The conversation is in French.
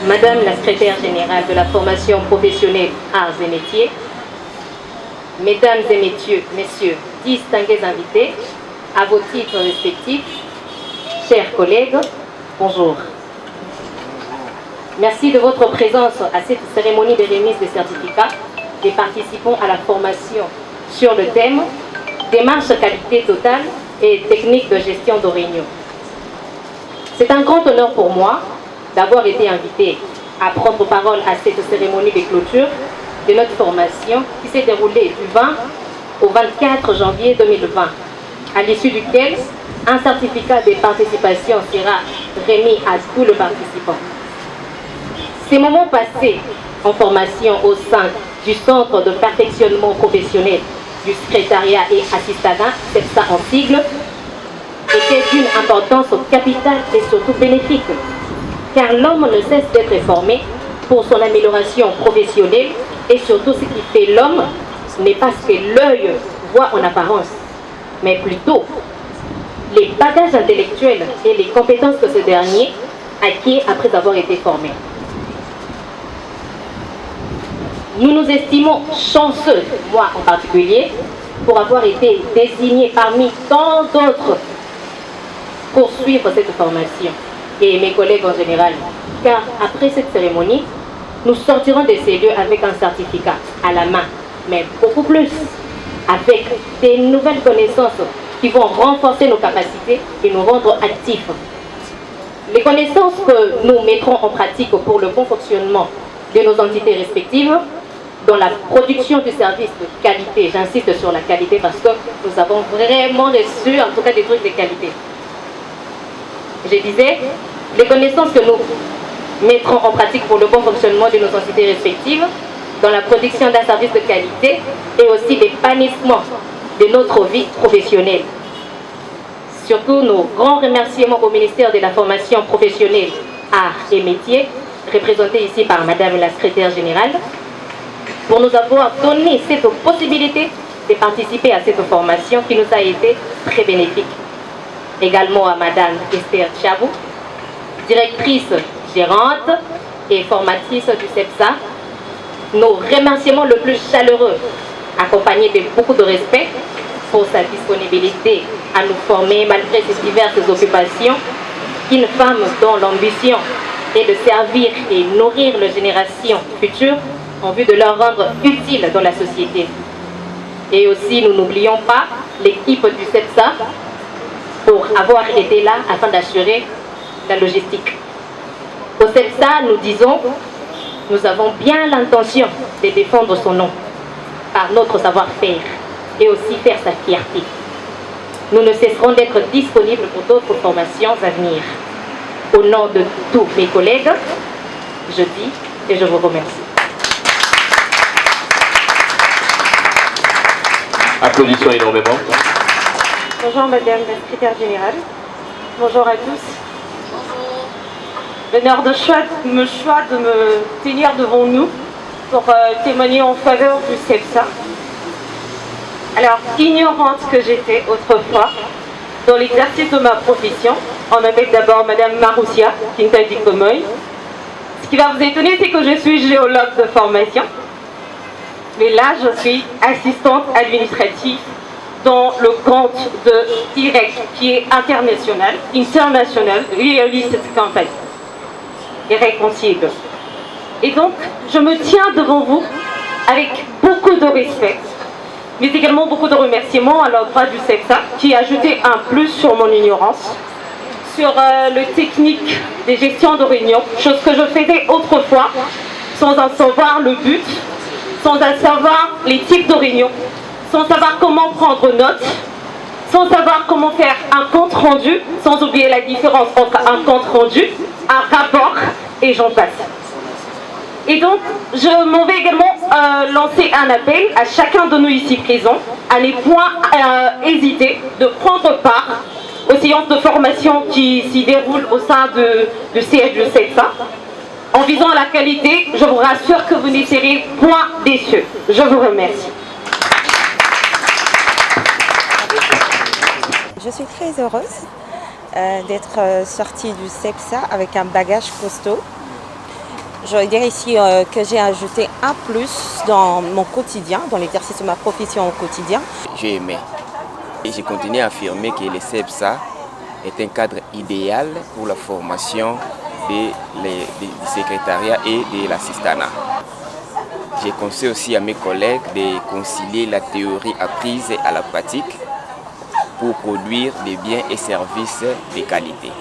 Madame la secrétaire générale de la formation professionnelle Arts et Métiers, Mesdames et Messieurs, distingués invités, à vos titres respectifs, chers collègues, bonjour. Merci de votre présence à cette cérémonie de remise des certificats des participants à la formation sur le thème « Démarche qualité totale et technique de gestion de réunion ». C'est un grand honneur pour moi d'avoir été invité à prendre parole à cette cérémonie de clôture de notre formation qui s'est déroulée du 20 au 24 janvier 2020, à l'issue duquel un certificat de participation sera remis à tous les participants. Ces moments passés en formation au sein du Centre de perfectionnement professionnel du secrétariat et assistanat, CEPSA en sigle, étaient d'une importance capitale et surtout bénéfique, car l'homme ne cesse d'être formé pour son amélioration professionnelle et surtout ce qui fait l'homme n'est pas ce que l'œil voit en apparence, mais plutôt les bagages intellectuels et les compétences que ce dernier acquiert après avoir été formé. Nous nous estimons chanceux, moi en particulier, pour avoir été désignés parmi tant d'autres pour suivre cette formation, et mes collègues en général, car après cette cérémonie, nous sortirons de ces lieux avec un certificat à la main, mais beaucoup plus, avec des nouvelles connaissances qui vont renforcer nos capacités et nous rendre actifs. Les connaissances que nous mettrons en pratique pour le bon fonctionnement de nos entités respectives, dans la production du service de qualité, j'insiste sur la qualité parce que nous avons vraiment reçu en tout cas des trucs de qualité. Je disais, les connaissances que nous mettrons en pratique pour le bon fonctionnement de nos entités respectives, dans la production d'un service de qualité et aussi l'épanouissement de notre vie professionnelle. Surtout nos grands remerciements au ministère de la formation professionnelle, Arts et Métiers, représenté ici par Madame la secrétaire générale, pour nous avoir donné cette possibilité de participer à cette formation qui nous a été très bénéfique. Également à Madame Esther Chabou, directrice gérante et formatrice du CEPSA, nos remerciements le plus chaleureux, accompagnés de beaucoup de respect pour sa disponibilité à nous former malgré ses diverses occupations, une femme dont l'ambition est de servir et nourrir les générations futures en vue de leur rendre utile dans la société. Et aussi, nous n'oublions pas l'équipe du CEPSA pour avoir été là afin d'assurer la logistique. Au CEPSA, nous disons, nous avons bien l'intention de défendre son nom par notre savoir-faire et aussi faire sa fierté. Nous ne cesserons d'être disponibles pour d'autres formations à venir. Au nom de tous mes collègues, je dis et je vous remercie. Applaudissons énormément. Bonjour Madame la secrétaire générale. Bonjour à tous. L'honneur de choix de me tenir devant nous pour témoigner en faveur du CEPSA. Alors, ignorante que j'étais autrefois dans l'exercice de ma profession, on m'appelle d'abord Madame Maroussia Kintadi Komoy. Ce qui va vous étonner, c'est que je suis géologue de formation. Mais là, je suis assistante administrative dans le compte de IREC, qui est international, International Real Estate Company, irréconciliable. Et donc, je me tiens devant vous avec beaucoup de respect, mais également beaucoup de remerciements à l'endroit du CEPSA, qui a ajouté un plus sur mon ignorance, sur le technique des gestions de réunion, chose que je faisais autrefois, sans en savoir le but, sans en savoir les types de réunions, sans savoir comment prendre note, sans savoir comment faire un compte rendu, sans oublier la différence entre un compte rendu, un rapport et j'en passe. Et donc, je m'en vais également lancer un appel à chacun de nous ici présents à ne point hésiter de prendre part aux séances de formation qui s'y déroulent au sein du siège de CEPSA. En visant à la qualité, je vous rassure que vous ne serez point déçus. Je vous remercie. Je suis très heureuse d'être sortie du CEPSA avec un bagage costaud. Je veux dire ici que j'ai ajouté un plus dans mon quotidien, dans l'exercice de ma profession au quotidien. J'ai aimé et j'ai continué à affirmer que le CEPSA est un cadre idéal pour la formation du secrétariat et de l'assistanat. J'ai conseillé aussi à mes collègues de concilier la théorie apprise à la pratique pour produire des biens et services de qualité.